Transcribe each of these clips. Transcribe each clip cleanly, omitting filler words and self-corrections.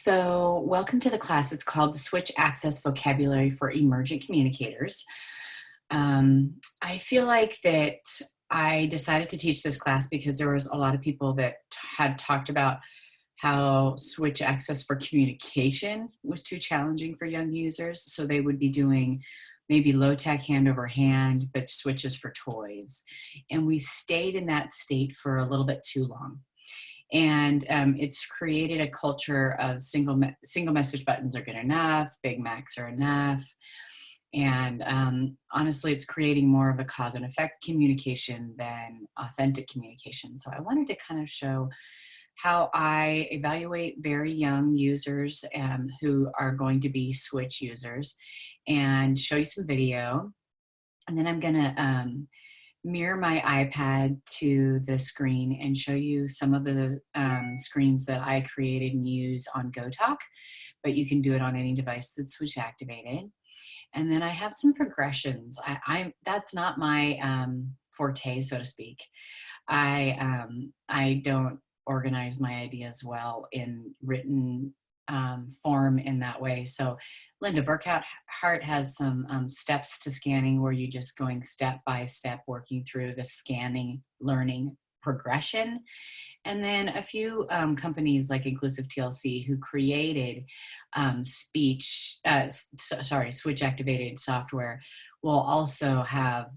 So welcome to the class. It's called the Switch Access Vocabulary for Emergent Communicators. I feel like that I decided to teach this class because there was a lot of people that had talked about how switch access for communication was too challenging for young users. So they would be doing maybe low-tech hand over hand, but switches for toys. And we stayed in that state for a little bit too long. And it's created a culture of single message buttons are good enough, Big Macks are enough. And honestly, it's creating more of a cause and effect communication than authentic communication. So I wanted to kind of show how I evaluate very young users who are going to be switch users and show you some video. And then I'm gonna mirror my iPad to the screen and show you some of the screens that I created and use on GoTalk, but you can do it on any device that's switch activated. And then I have some progressions. That's not my forte, so to speak. I don't organize my ideas well in written form in that way. So Linda Burkhardt has some steps to scanning where you're just going step by step, working through the scanning learning progression. And then a few companies like Inclusive TLC who created switch activated software will also have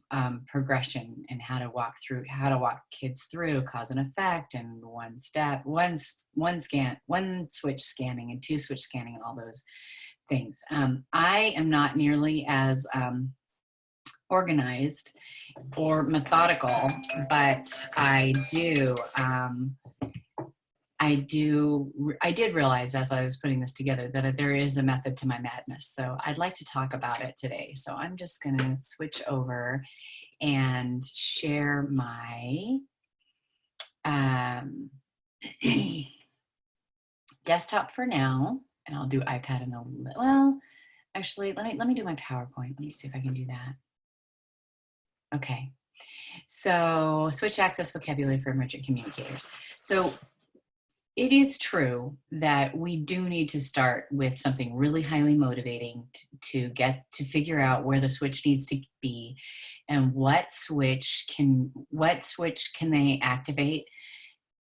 progression and how to walk kids through cause and effect and one switch scanning and two switch scanning and all those things. I am not nearly as organized or methodical, but I did realize as I was putting this together that there is a method to my madness. So I'd like to talk about it today. So I'm just gonna switch over and share my desktop for now, and I'll do iPad in a little. Well, actually, let me do my PowerPoint. Let me see if I can do that. Okay, so switch access vocabulary for emergent communicators. So it is true that we do need to start with something really highly motivating to figure out where the switch needs to be and what switch can they activate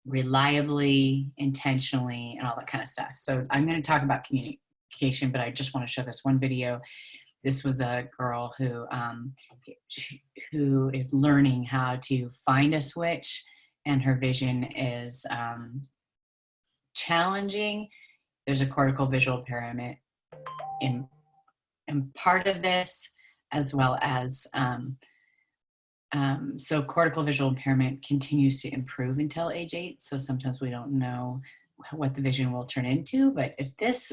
reliably, intentionally, and all that kind of stuff. So I'm going to talk about communication, but I just want to show this one video. This was a girl who is learning how to find a switch, and her vision is challenging. There's a cortical visual impairment in part of this, as well as so cortical visual impairment continues to improve until age 8. So sometimes we don't know what the vision will turn into, but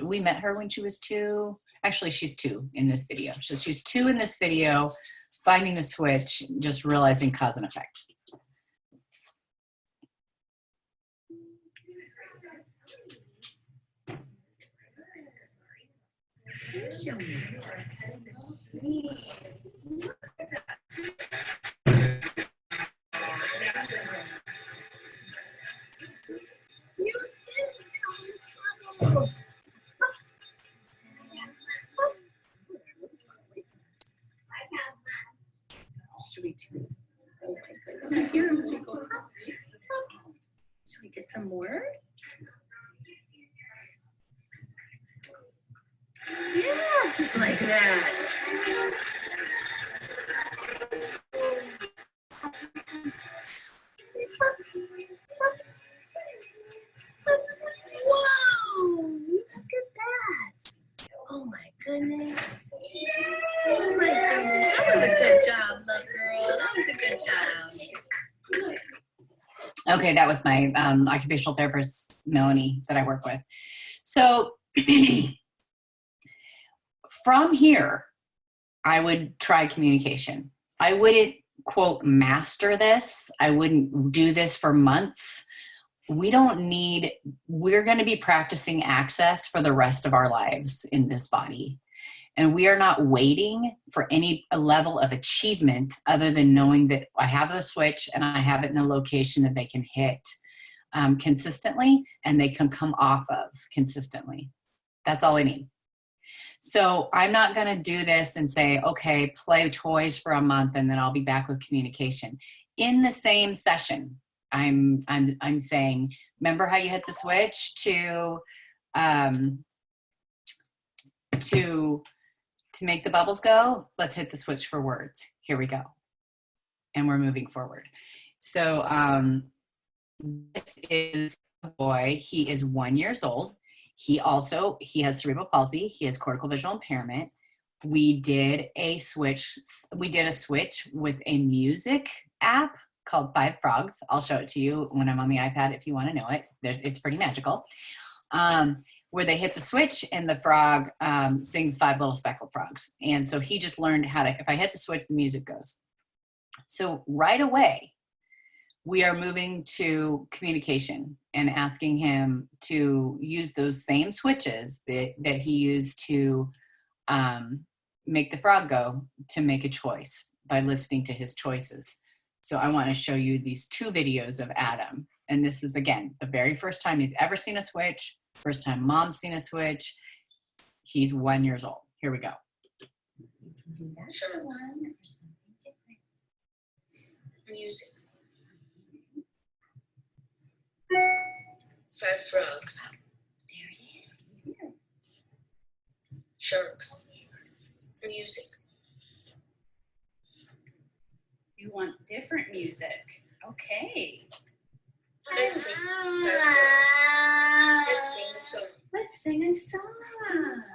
we met her when she was 2. Actually, she's 2 in this video. So she's 2 in this video, finding the switch, just realizing cause and effect. Should we do? Oh my goodness! Here, should we go? Should we get some more? Yeah, just like that. Whoa! Look at that! Oh my goodness! Oh my goodness! That was a good job, love girl. That was a good job. Okay, that was my occupational therapist, Melanie, that I work with. So from here, I would try communication. I wouldn't, quote, master this. I wouldn't do this for months. We're going to be practicing access for the rest of our lives in this body. And we are not waiting for any level of achievement other than knowing that I have the switch and I have it in a location that they can hit consistently, and they can come off of consistently. That's all I need. So I'm not going to do this and say, okay, play toys for a month and then I'll be back with communication. In the same session, I'm saying, remember how you hit the switch to make the bubbles go? Let's hit the switch for words. Here we go. And we're moving forward. So this is a boy. He is 1 year old. He has cerebral palsy. He has cortical visual impairment. We did a switch with a music app called 5 Frogs. I'll show it to you when I'm on the iPad if you want to know it. It's pretty magical. Where they hit the switch and the frog sings 5 little speckled frogs. And so he just learned how to, if I hit the switch, the music goes. So right away, we are moving to communication and asking him to use those same switches that he used to make the frog go, to make a choice by listening to his choices. So I want to show you these 2 videos of Adam. And this is, again, the very first time he's ever seen a switch, first time mom's seen a switch. He's 1 year old. Here we go. Do that for one or something different. Music. 5 frogs. There it is. Yeah. Sharks. Music. You want different music. Okay. Let's sing. Let's sing a song. Let's sing a song.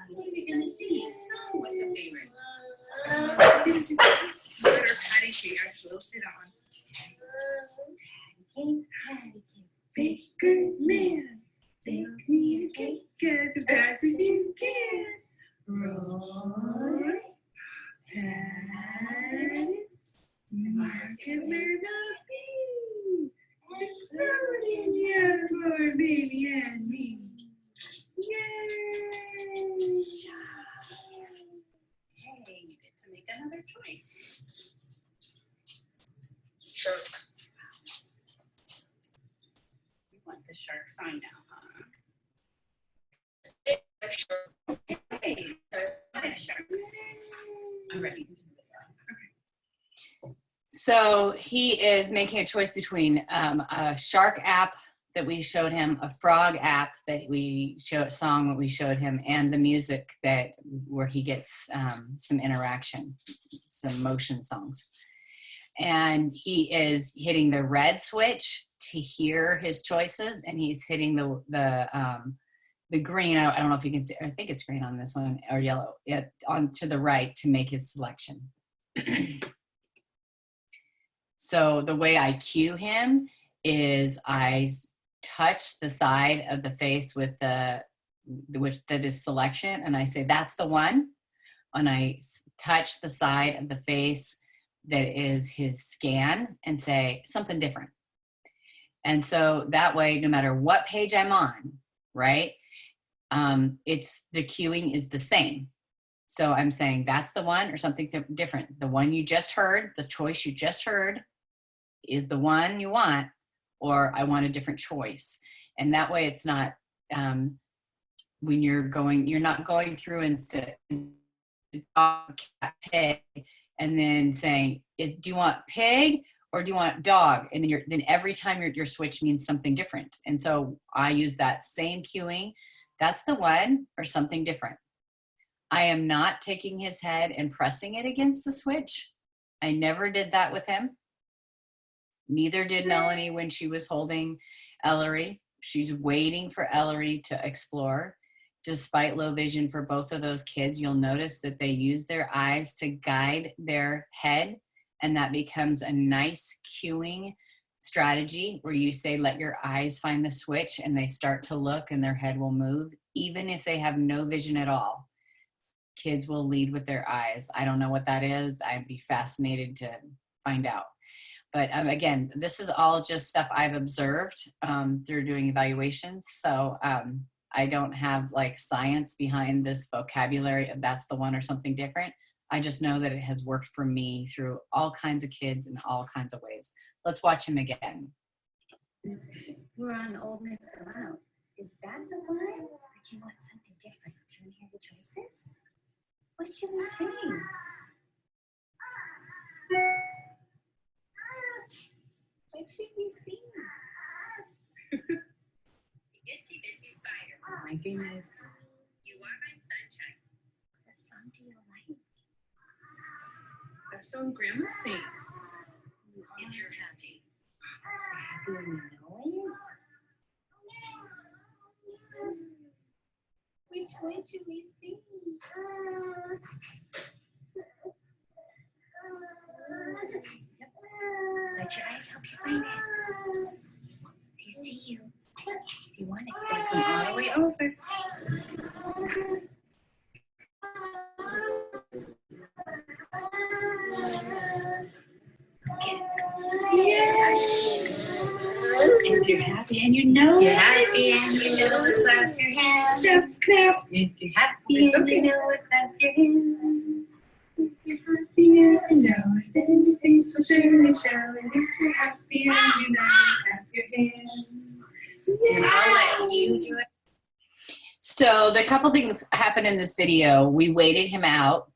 What are we going to sing? A song. What's a favorite? Or patty cake, actually. Let's see that one. Patty cake. Baker's man. Bake me a cake as fast as you can. Roll it. Pat it. Mark it with a B. And throw it in here for baby and me. Yay! Hey, you get to make another choice. Sharks. You want the shark sign now, huh? Hey, sharks. I'm ready. So he is making a choice between a shark app that we showed him, a frog app that we showed, song that we showed him, and the music where he gets some interaction, some motion songs. And he is hitting the red switch to hear his choices, and he's hitting the green. I don't know if you can see. I think it's green on this one, or yellow. On to the right to make his selection. So the way I cue him is I touch the side of the face with that is selection, and I say, that's the one. And I touch the side of the face that is his scan and say something different. And so that way, no matter what page I'm on, right, it's the cueing is the same. So I'm saying that's the one or something different. The one you just heard, the choice you just heard is the one you want, or I want a different choice. And that way it's not, when you're not going through and sit dog, cat, pig, and then saying, do you want pig or do you want dog? And then every time your switch means something different. And so I use that same cueing. That's the one or something different. I am not taking his head and pressing it against the switch. I never did that with him. Neither did Melanie when she was holding Ellery. She's waiting for Ellery to explore. Despite low vision for both of those kids, you'll notice that they use their eyes to guide their head, and that becomes a nice cueing strategy where you say, let your eyes find the switch, and they start to look and their head will move, even if they have no vision at all. Kids will lead with their eyes. I don't know what that is. I'd be fascinated to find out. But again, this is all just stuff I've observed through doing evaluations. So I don't have like science behind this vocabulary of that's the one or something different. I just know that it has worked for me through all kinds of kids in all kinds of ways. Let's watch him again. We're on Old McDonald. Is that the one? Or do you want something different? Do you want to hear the choices? What should we sing? What should we sing? Itsy bitsy spider. Oh my goodness. You are my sunshine. What song do you like? That song Grandma sings. If you're happy. You're happy when you know it? Which one should we sing? Yep. Let your eyes help you find it. I see you. If you want it, you gotta come all the way over. Okay. If you're happy and you know You're it. happy and you know it, clap your hands. Clap, clap. If you're happy It's and okay. you know it, clap your hands. If you're happy and you know it, then your face will surely show it. If you're happy and you know it, clap your hands. And I'll let you do it. So the couple things happened in this video. We waited him out,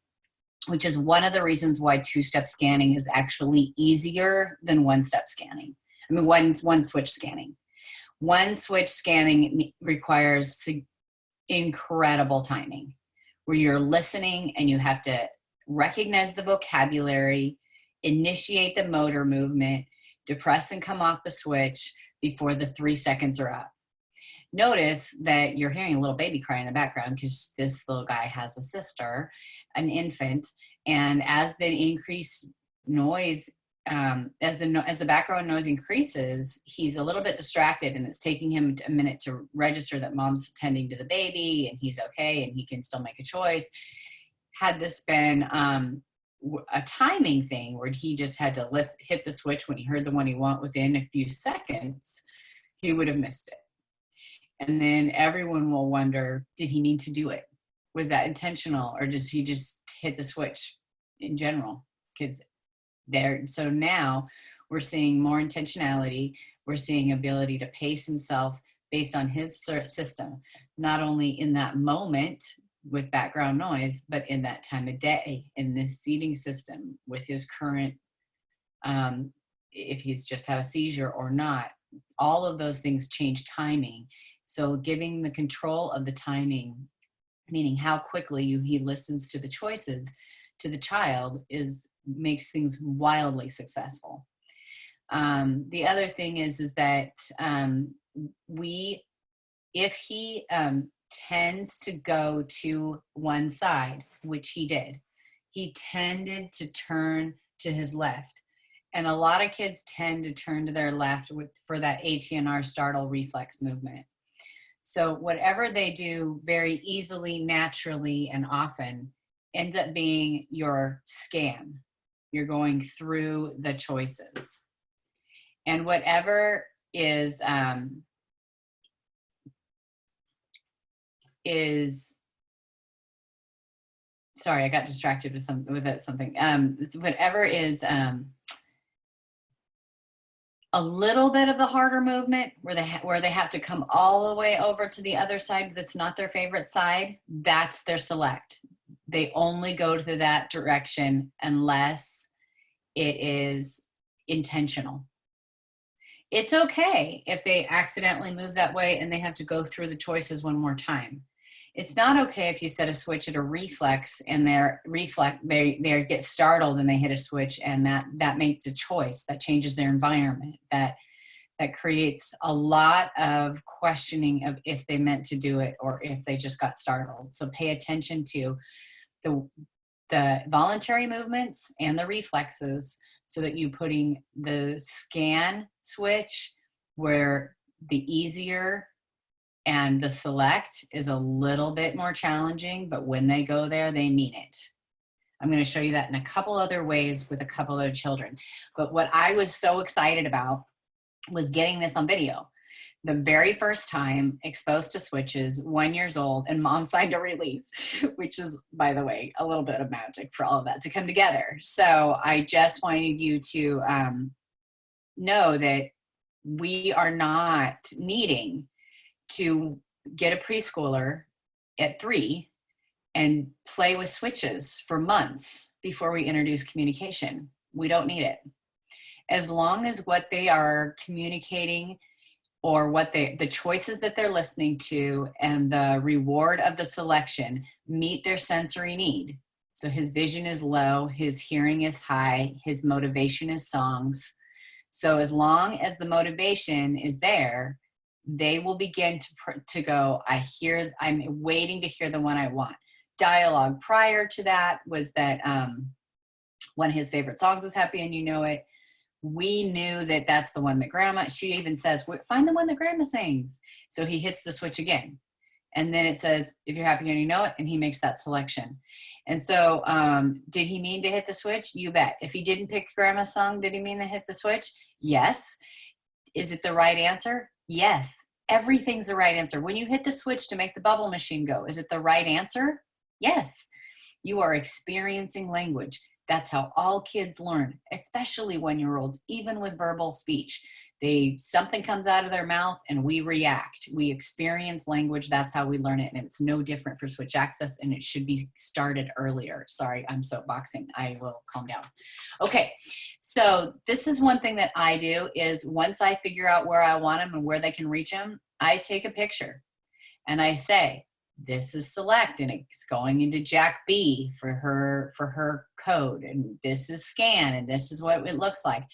which is one of the reasons why two-step scanning is actually easier than one-step scanning. I mean, one switch scanning. One switch scanning requires incredible timing, where you're listening and you have to recognize the vocabulary, initiate the motor movement, depress and come off the switch before the 3 seconds are up. Notice that you're hearing a little baby cry in the background because this little guy has a sister, an infant, and as the increased noise, as the background noise increases, he's a little bit distracted, and it's taking him a minute to register that mom's tending to the baby and he's okay and he can still make a choice. Had this been a timing thing where he just had to hit the switch when he heard the one he wanted within a few seconds, he would have missed it. And then everyone will wonder, did he mean to do it? Was that intentional, or does he just hit the switch in general? Because so now we're seeing more intentionality. We're seeing ability to pace himself based on his system, not only in that moment with background noise, but in that time of day, in this seating system with his current, if he's just had a seizure or not. All of those things change timing. So giving the control of the timing, meaning how quickly he listens to the choices to the child, makes things wildly successful. The other thing is that if he tends to go to one side, which he did, he tended to turn to his left. And a lot of kids tend to turn to their left for that ATNR startle reflex movement. So whatever they do very easily, naturally, and often ends up being your scan. You're going through the choices. And whatever is sorry, I got distracted with something. Whatever is a little bit of the harder movement where they have to come all the way over to the other side that's not their favorite side, that's their select. They only go to that direction unless it is intentional. It's okay if they accidentally move that way and they have to go through the choices one more time. It's not okay if you set a switch at a reflex and they get startled and they hit a switch, and that makes a choice that changes their environment. That creates a lot of questioning of if they meant to do it or if they just got startled. So pay attention to the voluntary movements and the reflexes, so that you're putting the scan switch where the easier and the select is a little bit more challenging, but when they go there, they mean it. I'm going to show you that in a couple other ways with a couple other children. But what I was so excited about was getting this on video. The very first time exposed to switches, 1 year old, and mom signed a release, which is, by the way, a little bit of magic for all of that to come together. So I just wanted you to know that we are not needing to get a preschooler at 3 and play with switches for months before we introduce communication. We don't need it. As long as what they are communicating or what the choices that they're listening to and the reward of the selection meet their sensory need. So his vision is low, his hearing is high, his motivation is songs. So as long as the motivation is there, they will begin to go, I'm waiting to hear the one I want. Dialogue prior to that was that one of his favorite songs was Happy and You Know It. We knew that that's the one that grandma, she even says, find the one that grandma sings. So he hits the switch again. And then it says, if you're happy and you know it, and he makes that selection. And so did he mean to hit the switch? You bet. If he didn't pick grandma's song, did he mean to hit the switch? Yes. Is it the right answer? Yes. Everything's the right answer. When you hit the switch to make the bubble machine go, is it the right answer? Yes. You are experiencing language. That's how all kids learn, especially 1-year-olds, even with verbal speech. Something comes out of their mouth and we react. We experience language. That's how we learn it. And it's no different for switch access, and it should be started earlier. Sorry, I'm soapboxing. I will calm down. Okay, so this is one thing that I do is once I figure out where I want them and where they can reach them, I take a picture and I say, this is select and it's going into Jack B for her code, and this is scan and this is what it looks like.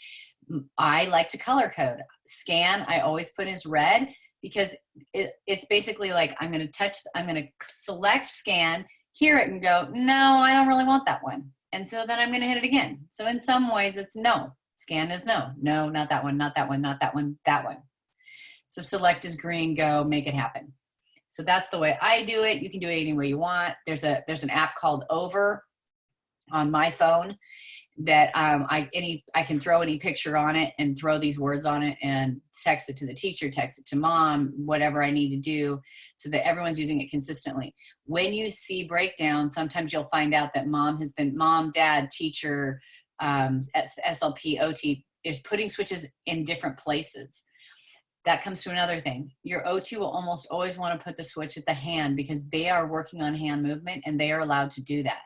I like to color code. Scan I always put as red because it's basically like I'm going to select scan, hear it and go, no, I don't really want that one. And so then I'm going to hit it again. So in some ways it's no. Scan is no, not that one, not that one, not that one, that one. So select is green, go, make it happen. So that's the way I do it. You can do it any way you want. There's an app called Over on my phone that I can throw any picture on it and throw these words on it and text it to the teacher, text it to mom, whatever I need to do so that everyone's using it consistently. When you see breakdown, sometimes you'll find out that mom, dad, teacher, SLP, OT is putting switches in different places. That comes to another thing. Your OT will almost always want to put the switch at the hand because they are working on hand movement and they are allowed to do that.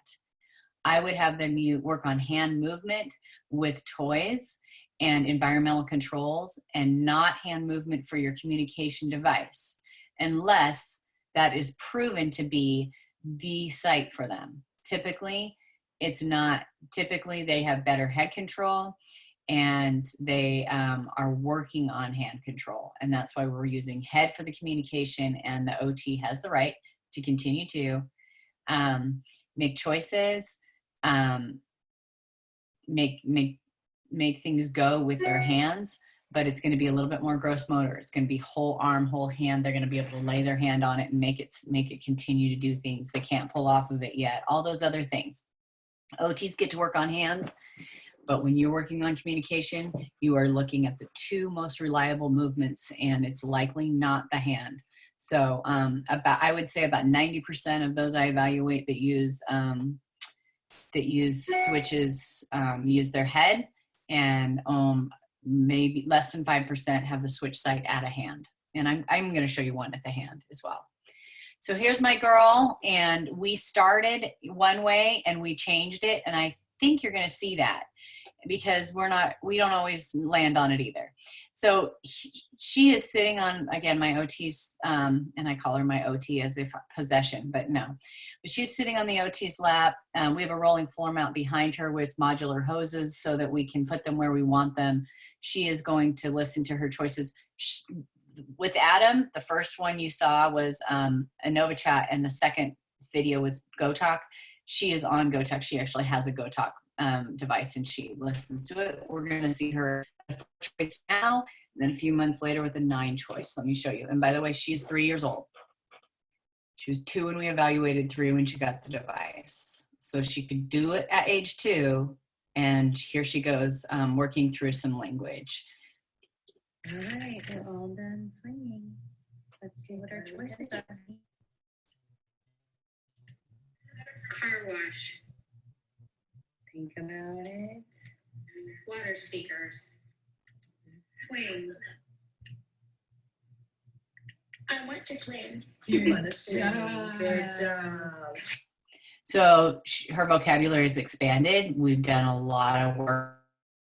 I would have them work on hand movement with toys and environmental controls and not hand movement for your communication device, unless that is proven to be the site for them. Typically, it's not. Typically, they have better head control and they are working on hand control. And that's why we're using head for the communication, and the OT has the right to continue to make choices, make things go with their hands, but it's going to be a little bit more gross motor. It's going to be whole arm, whole hand. They're going to be able to lay their hand on it and make it continue to do things. They can't pull off of it yet. All those other things. OTs get to work on hands. But when you're working on communication, you are looking at the two most reliable movements, and it's likely not the hand. So I would say about 90% of those I evaluate that use switches use their head, and maybe less than 5% have the switch site at a hand. And I'm going to show you one at the hand as well. So here's my girl, and we started one way and we changed it, and I think you're going to see that because we don't always land on it either. So she is sitting on, again, my OT's, and I call her my OT as if possession, but no. But she's sitting on the OT's lap. We have a rolling floor mount behind her with modular hoses so that we can put them where we want them. She is going to listen to her choices. With Adam, the first one you saw was a NovaChat, and the second video was GoTalk. She is on GoTalk. She actually has a GoTalk device, and she listens to it. We're going to see her choice now, and then a few months later with a 9 choice. Let me show you. And by the way, she's 3 years old. She was 2 when we evaluated, 3 when she got the device. So she could do it at age 2, and here she goes working through some language. All right, we're all done swinging. Let's see what our choices are. Car wash. Think about it. Water speakers. Swing. I want to swim. Good want to swim. job. Good job. So her vocabulary is expanded. We've done a lot of work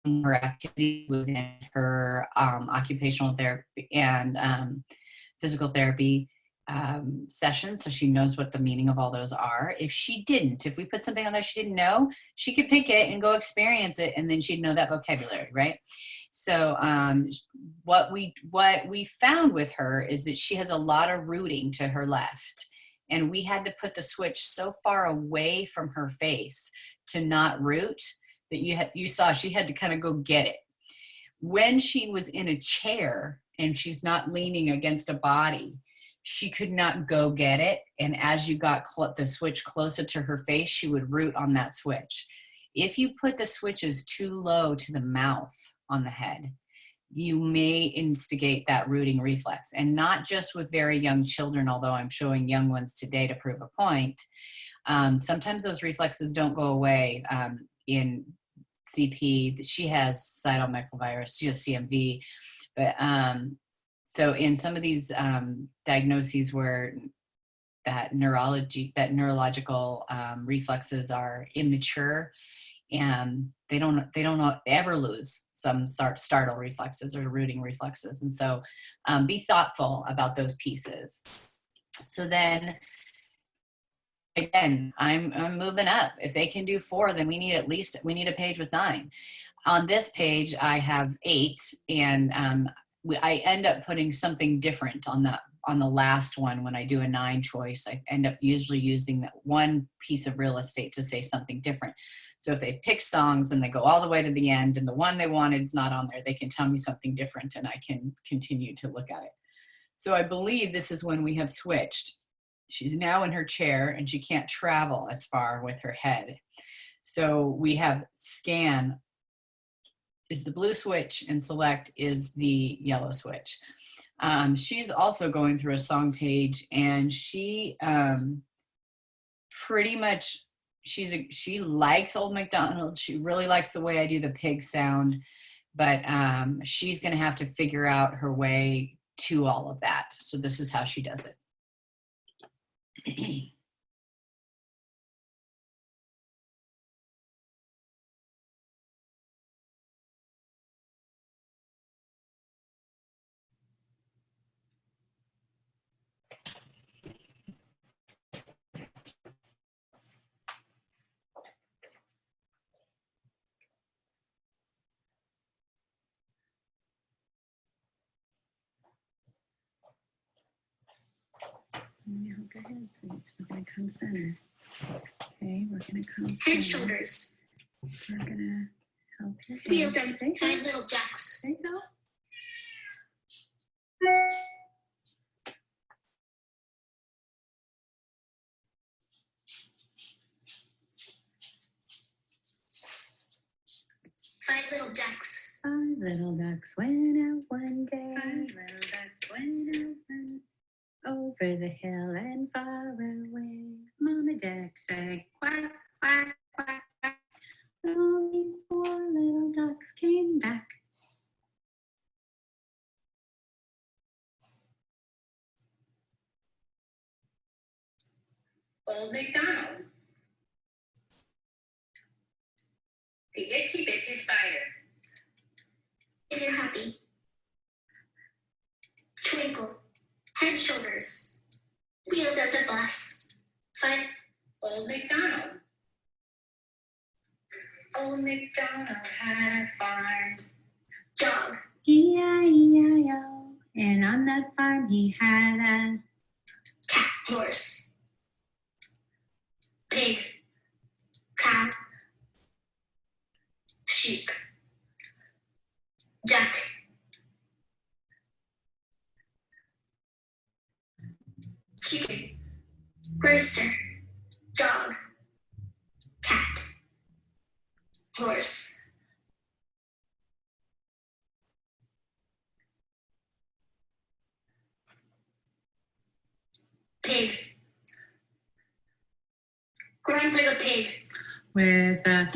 on her activity within her occupational therapy and physical therapy sessions, so she knows what the meaning of all those are. If we put something on there she didn't know, she could pick it and go experience it, and then she'd know that vocabulary, right? So what we found with her is that she has a lot of rooting to her left, and we had to put the switch so far away from her face to not root that you saw she had to kind of go get it. When she was in a chair and she's not leaning against a body, she could not go get it. And as you got the switch closer to her face, she would root on that switch. If you put the switches too low to the mouth on the head, you may instigate that rooting reflex. And not just with very young children, although I'm showing young ones today to prove a point. Sometimes those reflexes don't go away. In CP, she has cytomegalovirus, she has CMV, but so in some of these diagnoses where that neurological reflexes are immature, and they don't ever lose some startle reflexes or rooting reflexes, and so be thoughtful about those pieces. So then again, I'm moving up. If they can do 4, then we need a page with 9. On this page, I have 8, and I end up putting something different on the last one. When I do a 9 choice, I end up usually using that one piece of real estate to say something different. So if they pick songs and they go all the way to the end and the one they wanted is not on there, they can tell me something different and I can continue to look at it. So I believe this is when we have switched. She's now in her chair and she can't travel as far with her head. So we have scan is the blue switch and select is the yellow switch. She's also going through a song page, and she pretty much, she likes Old MacDonald. She really likes the way I do the pig sound, but she's gonna have to figure out her way to all of that. So this is how she does it. Now go ahead, sweets. We're gonna come center. Okay, we're gonna come Head, center. shoulders. We're gonna help your Wheels hands. and 5 little jacks. There you go. Five little ducks. 5 little ducks went out one day. 5 little ducks went out Over the hill and far away. Mama duck said quack, quack, quack, quack. Only 4 little ducks came back. Old MacDonald, the itsy bitsy spider. If you're happy. Twinkle. Head, shoulders. Wheels at the bus. 5. Old MacDonald. Old MacDonald had a farm. Dog. E-I-E-I-O. And on that farm he had a Cat. Horse. Pig. Cow. Sheep. Duck. Chicken. Rooster. Dog. Cat. Horse. Pig. Grinds like a pig. with a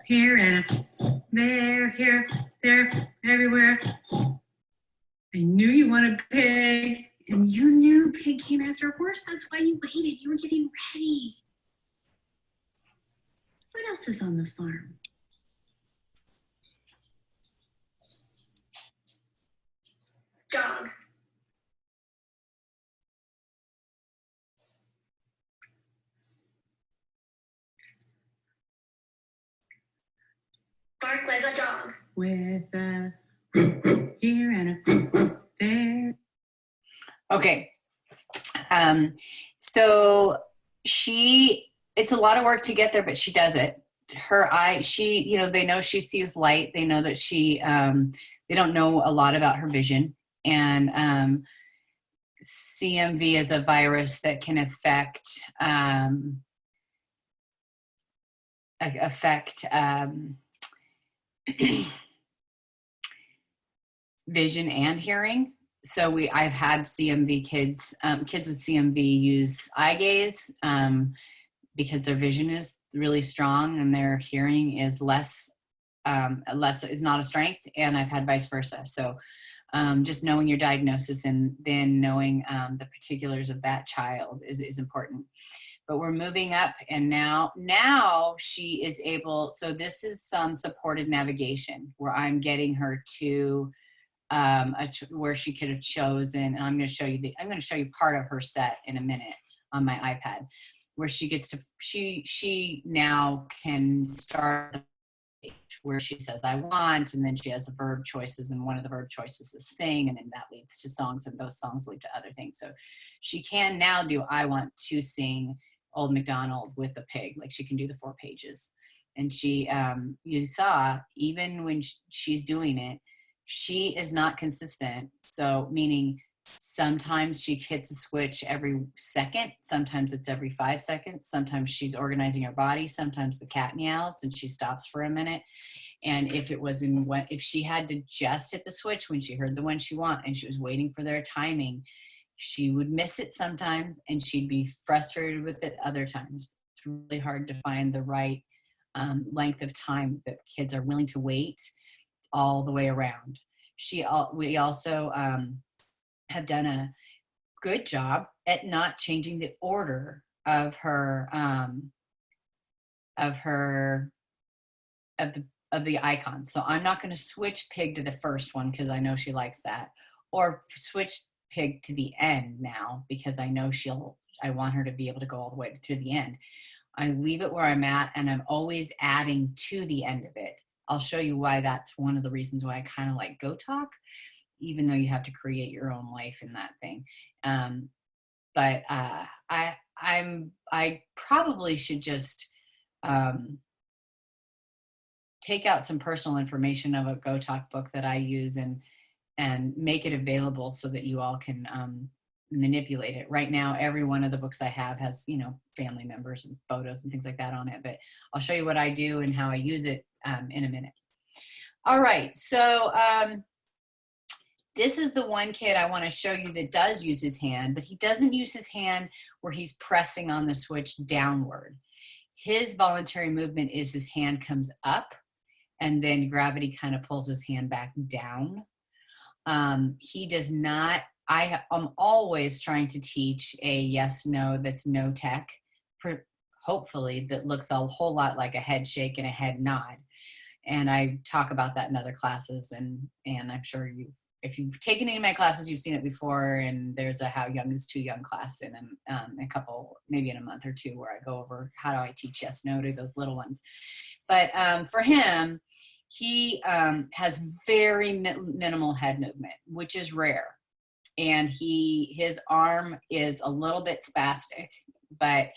here and a there, here, there, everywhere. I knew you wanted pig. And you knew pig came after horse. That's why you waited. You were getting ready. What else is on the farm? Dog. Bark like a dog. With a here and a there. Okay. So it's a lot of work to get there, but she does it. Her eye, they know she sees light. They know that they don't know a lot about her vision. And CMV is a virus that can affect vision and hearing. So I've had CMV kids with CMV use eye gaze because their vision is really strong and their hearing is less is not a strength. And I've had vice versa. So just knowing your diagnosis and then knowing the particulars of that child is important. But we're moving up, and now she is able. So this is some supported navigation where I'm getting her to where she could have chosen, and I'm going to show you part of her set in a minute on my iPad, where she gets to she now can start where she says I want, and then she has verb choices, and one of the verb choices is sing, and then that leads to songs, and those songs lead to other things. So she can now do I want to sing Old MacDonald with the pig, like she can do the 4 pages. And she you saw, even when she's doing it, she is not consistent. So meaning sometimes she hits a switch every second, sometimes it's every 5 seconds, sometimes she's organizing her body, sometimes the cat meows and she stops for a minute. And if she had to just hit the switch when she heard the one she want and she was waiting for their timing, she would miss it sometimes and she'd be frustrated with it other times. It's really hard to find the right length of time that kids are willing to wait all the way around. We also have done a good job at not changing the order of the icons. So I'm not going to switch pig to the first one because I know she likes that, or switch pig to the end now because I know I want her to be able to go all the way through the end. I leave it where I'm at, and I'm always adding to the end of it. I'll show you why that's one of the reasons why I kind of like Go Talk, even though you have to create your own life in that thing. But I probably should just take out some personal information of a Go Talk book that I use and make it available so that you all can manipulate it. Right now, every one of the books I have has, family members and photos and things like that on it, but I'll show you what I do and how I use it in a minute. All right, so this is the one kid I want to show you that does use his hand, but he doesn't use his hand where he's pressing on the switch downward. His voluntary movement is his hand comes up and then gravity kind of pulls his hand back down. He does not, I'm always trying to teach a yes, no, that's no tech, hopefully that looks a whole lot like a head shake and a head nod. And I talk about that in other classes, and I'm sure if you've taken any of my classes, you've seen it before, and there's a How Young is Too Young class in a couple, maybe in a month or two, where I go over how do I teach yes, no to those little ones. But for him, he has very minimal head movement, which is rare. And his arm is a little bit spastic, but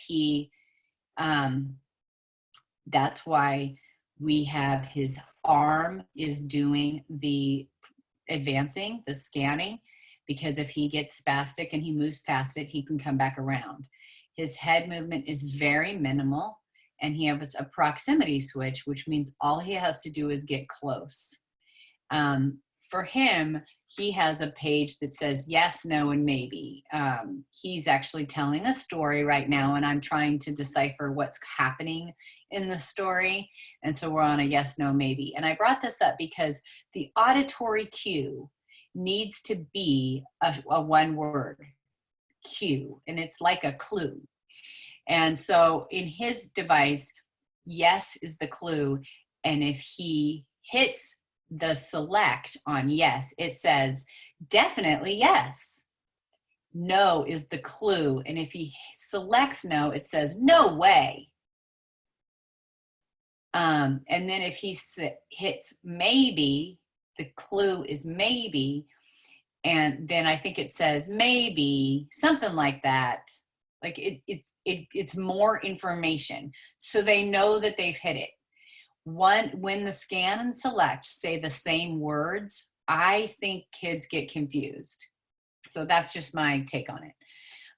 that's why we have his arm is doing the advancing, the scanning, because if he gets spastic and he moves past it, he can come back around. His head movement is very minimal, and he has a proximity switch, which means all he has to do is get close. For him, he has a page that says yes, no, and maybe. He's actually telling a story right now, and I'm trying to decipher what's happening in the story. And so we're on a yes, no, maybe. And I brought this up because the auditory cue needs to be a one word cue, and it's like a clue. And so in his device, yes is the clue. And if he hits the select on yes, it says definitely yes. No is the clue. And if he selects no, it says no way. And then if he hits maybe, the clue is maybe. And then I think it says maybe, something like that. Like it's more information. So they know that they've hit it. When the scan and select say the same words, I think kids get confused. So that's just my take on it.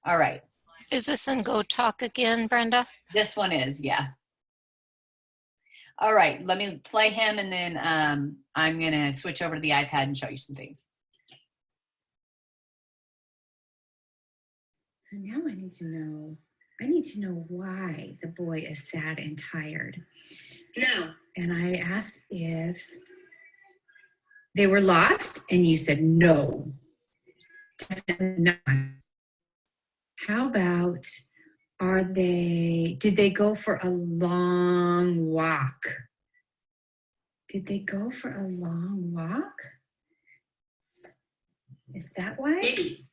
All right. Is this in Go Talk again, Brenda? This one is, yeah. All right, let me play him, and then I'm gonna switch over to the iPad and show you some things. So now I need to know why the boy is sad and tired. No. And I asked if they were lost, and you said no. Definitely not. How about, did they go for a long walk? Did they go for a long walk? Is that why? Maybe.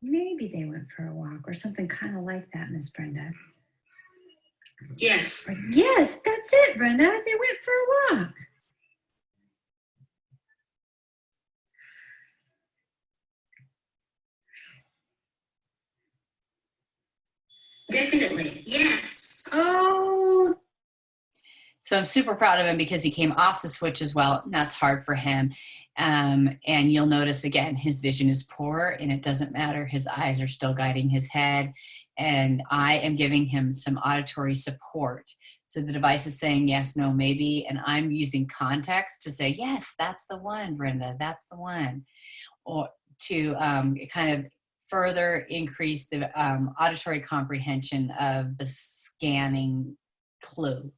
Maybe they went for a walk or something kind of like that, Miss Brenda. Yes. Yes, that's it, Brenda. They went for a walk. Definitely. Yes. Oh. So I'm super proud of him because he came off the switch as well, and that's hard for him. And you'll notice, again, his vision is poor, and it doesn't matter. His eyes are still guiding his head, and I am giving him some auditory support. So the device is saying yes, no, maybe, and I'm using context to say, yes, that's the one, Brenda, that's the one. Or to kind of further increase the auditory comprehension of the scanning clue.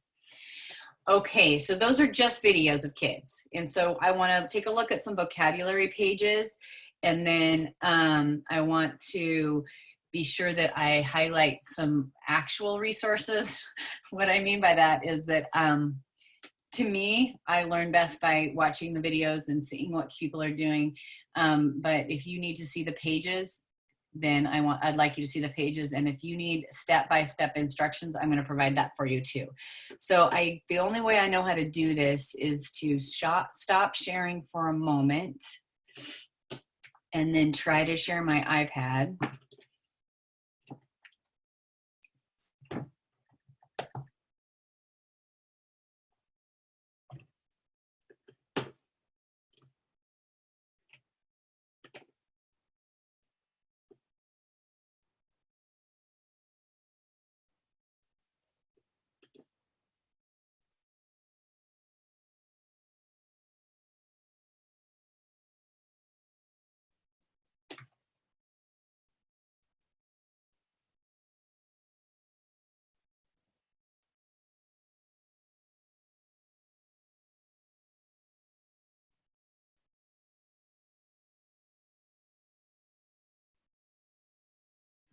Okay, so those are just videos of kids. And so I want to take a look at some vocabulary pages, and then I want to be sure that I highlight some actual resources. What I mean by that is that to me, I learn best by watching the videos and seeing what people are doing. But if you need to see the pages, then I'd like you to see the pages. And if you need step-by-step instructions, I'm going to provide that for you too. So the only way I know how to do this is to stop sharing for a moment and then try to share my iPad.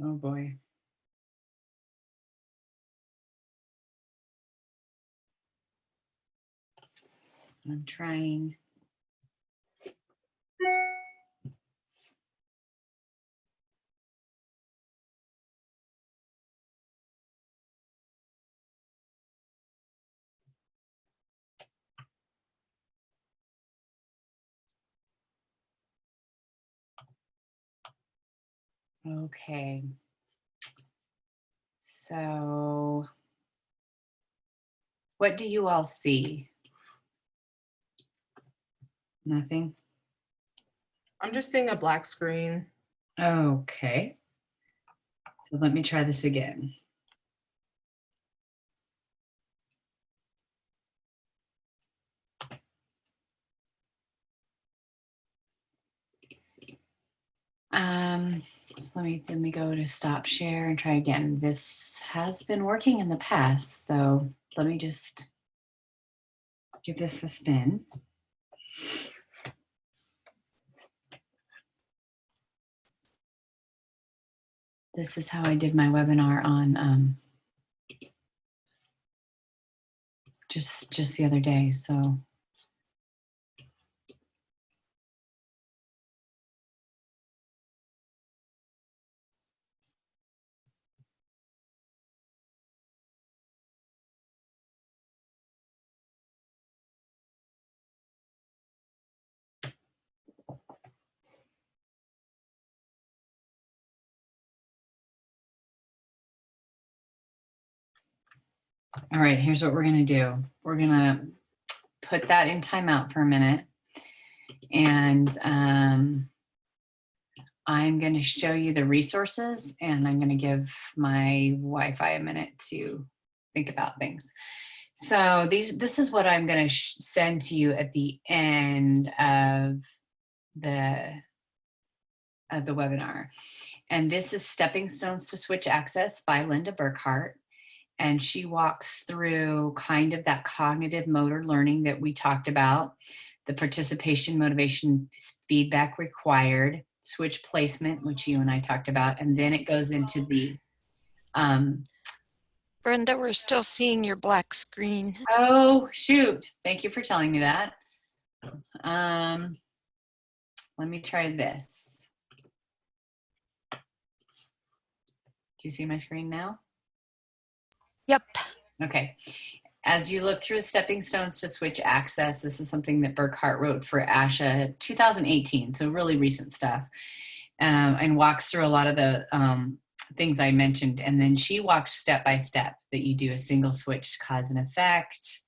Oh boy. I'm trying. Okay. So what do you all see? Nothing? I'm just seeing a black screen. Okay. So let me try this again. So let me go to stop share and try again. This has been working in the past, so let me just give this a spin. This is how I did my webinar on just the other day. So all right, here's what we're going to do. We're going to put that in timeout for a minute. And I'm going to show you the resources, and I'm going to give my Wi-Fi a minute to think about things. So this is what I'm going to send to you at the end of the webinar. And this is Stepping Stones to Switch Access by Linda Burkhart. And she walks through kind of that cognitive motor learning that we talked about, the participation, motivation, feedback required, switch placement, which you and I talked about. And then it goes into the Brenda, we're still seeing your black screen. oh, shoot. Thank you for telling me that. Let me try this. Do you see my screen now? Yep. Okay. As you look through Stepping Stones to Switch Access, this is something that Burkhart wrote for ASHA 2018, so really recent stuff, and walks through a lot of the things I mentioned. And then she walks step by step that you do a single switch cause and effect,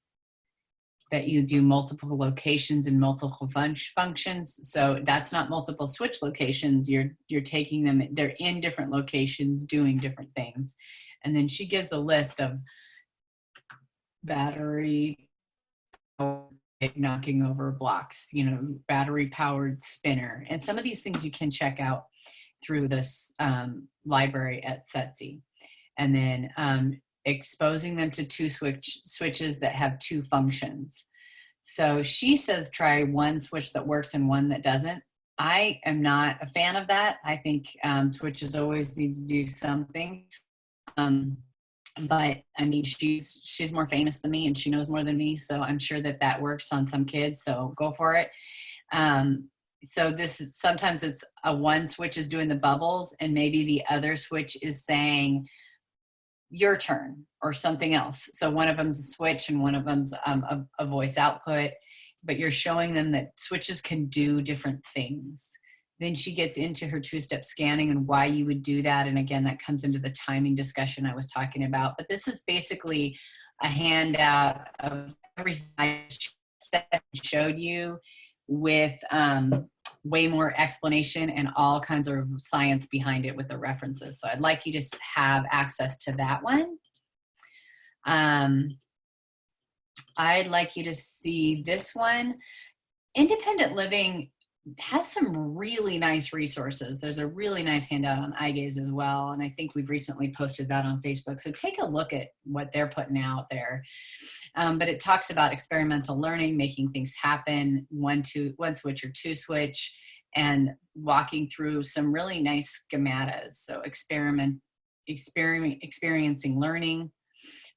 that you do multiple locations and multiple functions. So that's not multiple switch locations. You're taking them, they're in different locations doing different things. And then she gives a list of battery knocking over blocks, battery powered spinner. And some of these things you can check out through this library at SETC. And then exposing them to two switches that have two functions. So she says try one switch that works and one that doesn't. I am not a fan of that. I think switches always need to do something. But I mean, she's more famous than me and she knows more than me. So I'm sure that works on some kids. So go for it. So this is, sometimes it's one switch is doing the bubbles and maybe the other switch is saying your turn or something else. So one of them's a switch and one of them's a voice output, but you're showing them that switches can do different things. Then she gets into her two-step scanning and why you would do that. And again, that comes into the timing discussion I was talking about. But this is basically a handout of everything I showed you with way more explanation and all kinds of science behind it with the references. So I'd like you to have access to that one. I'd like you to see this one. Independent living has some really nice resources. There's a really nice handout on eye gaze as well. And I think we've recently posted that on Facebook. So take a look at what they're putting out there. But it talks about experimental learning, making things happen, one switch or two switch, and walking through some really nice schematas. So experiencing learning,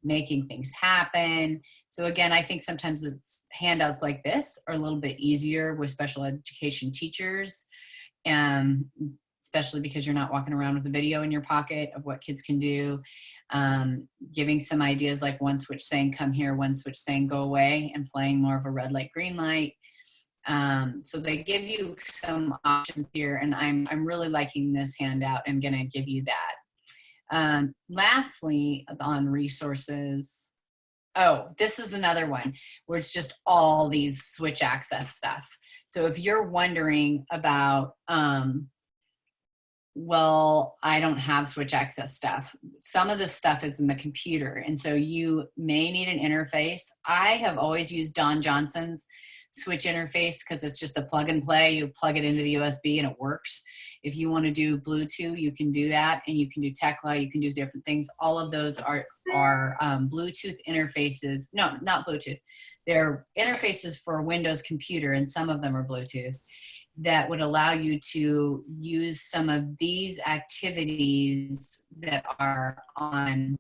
making things happen. So again, I think sometimes it's handouts like this are a little bit easier with special education teachers, especially because you're not walking around with a video in your pocket of what kids can do. Giving some ideas like one switch saying come here, one switch saying go away, and playing more of a red light, green light. So they give you some options here, and I'm really liking this handout and gonna give you that. Lastly, on resources, this is another one where it's just all these switch access stuff. So if you're wondering about, well, I don't have switch access stuff. Some of this stuff is in the computer, and so you may need an interface. I have always used Don Johnson's switch interface because it's just a plug and play. You plug it into the USB and it works. If you want to do Bluetooth, you can do that, and you can do Tekla, you can do different things. All of those are Bluetooth interfaces. No, not Bluetooth. They're interfaces for a Windows computer, and some of them are Bluetooth. that would allow you to use some of these activities that are on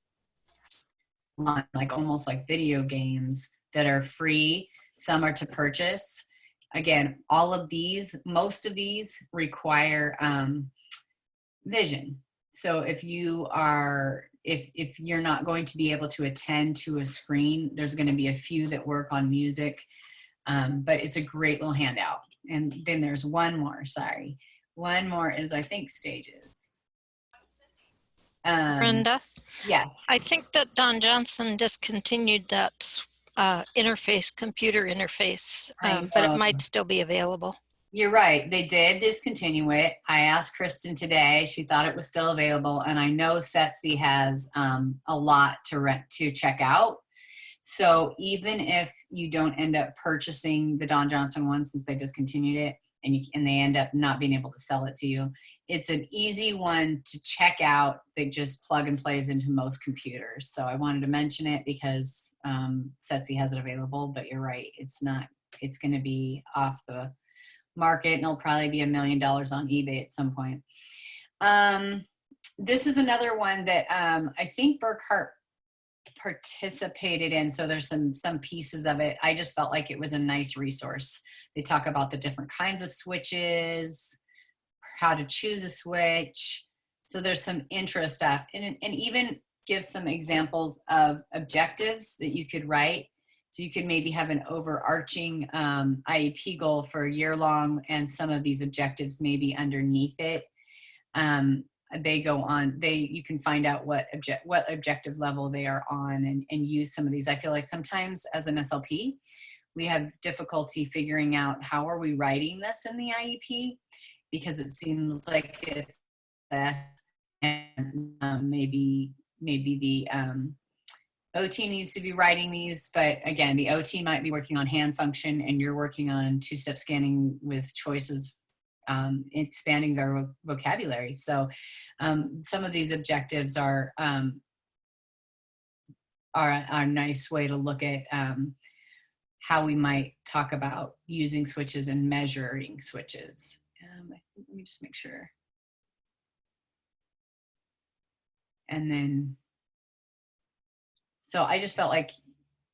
like almost like video games that are free. Some are to purchase. Again, all of these, most of these require vision. So if you are, if you're not going to be able to attend to a screen, there's going to be a few that work on music, but it's a great little handout. And then there's one more, sorry. One more is, I think, stages. Brenda, Yes. I think that Don Johnson discontinued that computer interface, but it might still be available. You're right. They did discontinue it. I asked Kristen today. She thought it was still available. And I know Setsi has a lot to check out. So even if you don't end up purchasing the Don Johnson one, since they discontinued it, and they end up not being able to sell it to you, it's an easy one to check out that just plug and plays into most computers. So I wanted to mention it because Setsi has it available, but you're right. It's going to be off the market, and it'll probably be $1 million on eBay at some point. This is another one that I think Burkhart participated in, so there's some pieces of it. I just felt like it was a nice resource. They talk about the different kinds of switches, how to choose a switch. So there's some intro stuff, and even give some examples of objectives that you could write. So you could maybe have an overarching IEP goal for a year long, and some of these objectives maybe underneath it. They go on, you can find out what objective level they are on, and use some of these. I feel like sometimes as an SLP, we have difficulty figuring out how are we writing this in the IEP, because it seems like it's and maybe the OT needs to be writing these, but again, the OT might be working on hand function, and you're working on two-step scanning with choices, expanding their vocabulary. So some of these objectives are a nice way to look at how we might talk about using switches and measuring switches. Let me just make sure. And then, so I just felt like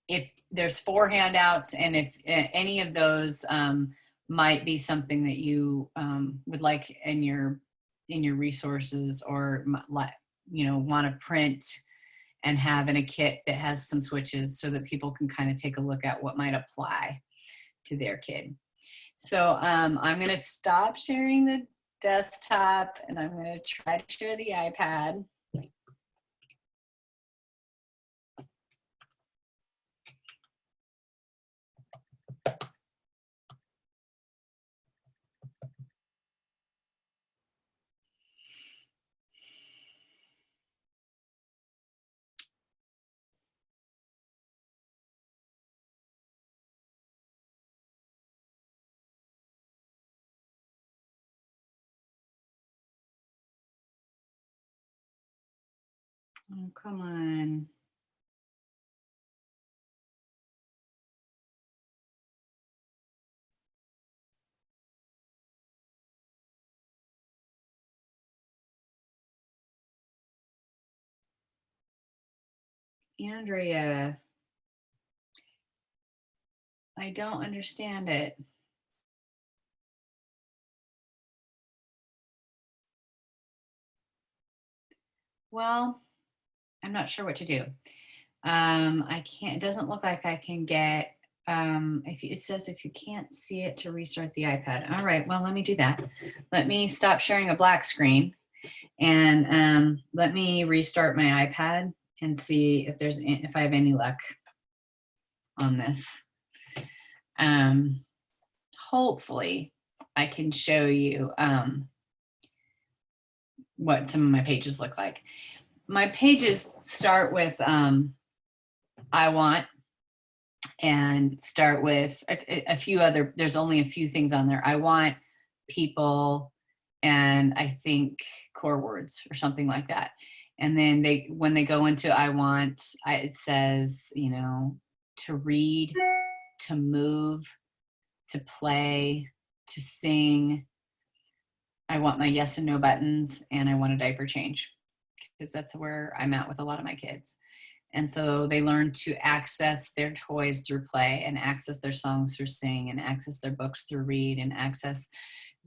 if there's 4 handouts, and if any of those might be something that you would like in your resources, or want to print and have in a kit that has some switches, so that people can kind of take a look at what might apply to their kid. So I'm going to stop sharing the desktop, and I'm going to try to share the iPad. Oh, come on. Andrea, I don't understand it. Well, I'm not sure what to do. I can't, it doesn't look like I can get, it says if you can't see it, to restart the iPad. All right, well, let me do that. Let me stop sharing a black screen, and let me restart my iPad and see if I have any luck on this. Hopefully I can show you what some of my pages look like. My pages start with I want, and start with a few other, there's only a few things on there. I want, people, and I think core words or something like that. And then when they go into I want, it says, to read, to move, to play, to sing, I want my yes and no buttons, and I want a diaper change, because that's where I'm at with a lot of my kids. And so they learn to access their toys through play, and access their songs through sing, and access their books through read, and access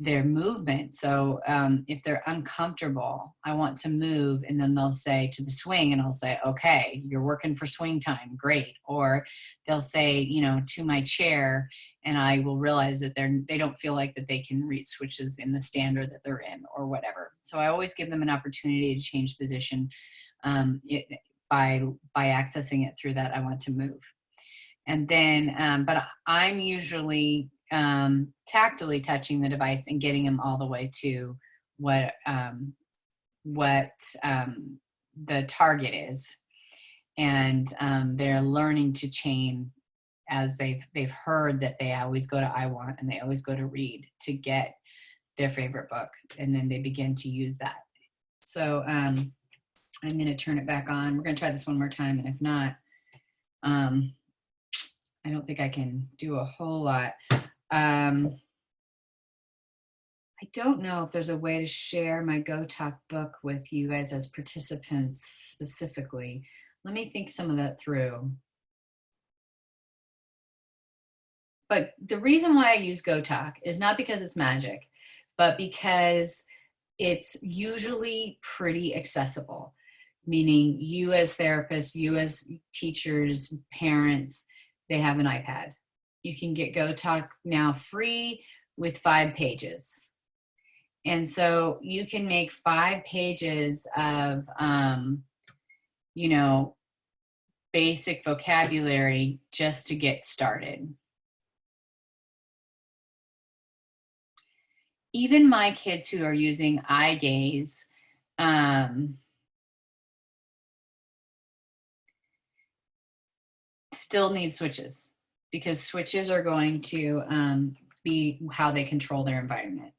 their movement. So if they're uncomfortable, I want to move, and then they'll say to the swing, and I'll say, okay, you're working for swing time, great. Or they'll say, you know, to my chair, and I will realize that they don't feel like that they can reach switches in the standard that they're in, or whatever. So I always give them an opportunity to change position by accessing it through that I want to move. And then, but I'm usually tactily touching the device and getting them all the way to what the target is, and they're learning to chain as they've heard that they always go to I want, and they always go to read to get their favorite book, and then they begin to use that. So I'm going to turn it back on. We're going to try this one more time, and if not, I don't think I can do a whole lot. I don't know if there's a way to share my Go Talk book with you guys as participants specifically. Let me think some of that through. But the reason why I use Go Talk is not because it's magic, but because it's usually pretty accessible, meaning you as therapists, you as teachers, parents, they have an iPad. You can get Go Talk now free with 5 pages. And so you can make 5 pages of, you know, basic vocabulary just to get started. Even my kids who are using eye gaze, still need switches, because switches are going to be how they control their environment.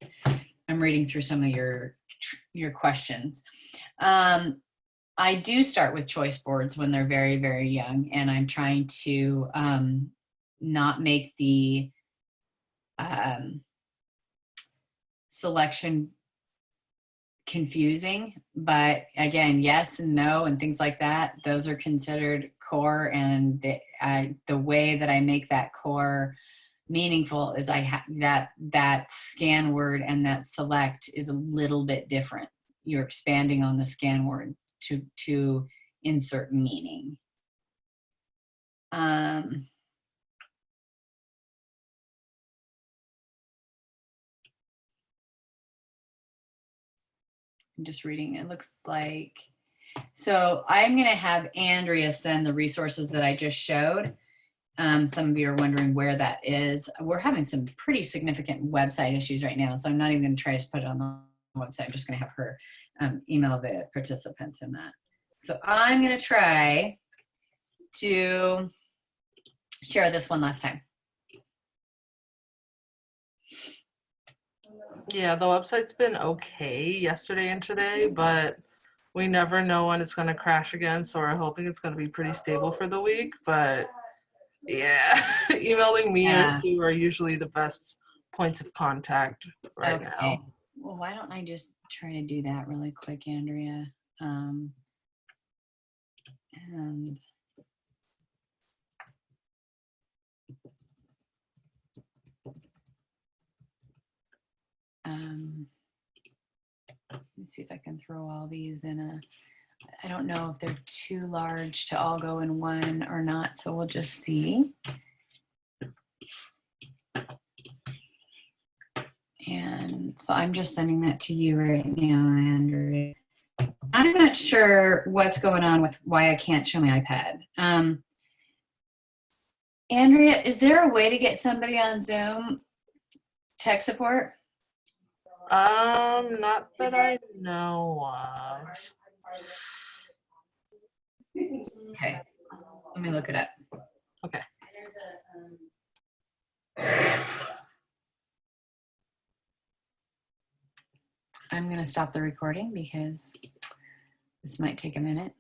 I'm reading through some of your questions. I do start with choice boards when they're very, very young, and I'm trying to not make the selection confusing, but again, yes and no and things like that, those are considered core, and the way that I make that core meaningful is I have that scan word, and that select is a little bit different. You're expanding on the scan word to insert meaning. I'm just reading. It looks like, so I'm going to have Andrea send the resources that I just showed. Some of you are wondering where that is. We're having some pretty significant website issues right now, so I'm not even going to try to put it on the website. I'm just going to have her email the participants in that. So I'm going to try to share this one last time. Yeah, the website's been okay yesterday and today, but we never know when it's going to crash again, so we're hoping it's going to be pretty stable for the week. But yeah, emailing me or Sue are usually the best points of contact right now. Well, why don't I just try to do that really quick, Andrea? Let's see if I can throw all these in a, I don't know if they're too large to all go in one or not, so we'll just see. And so I'm just sending that to you right now, Andrea. I'm not sure what's going on with why I can't show my iPad. Andrea, is there a way to get somebody on Zoom tech support? Not that I know of. Okay, let me look it up. Okay. I'm going to stop the recording because this might take a minute.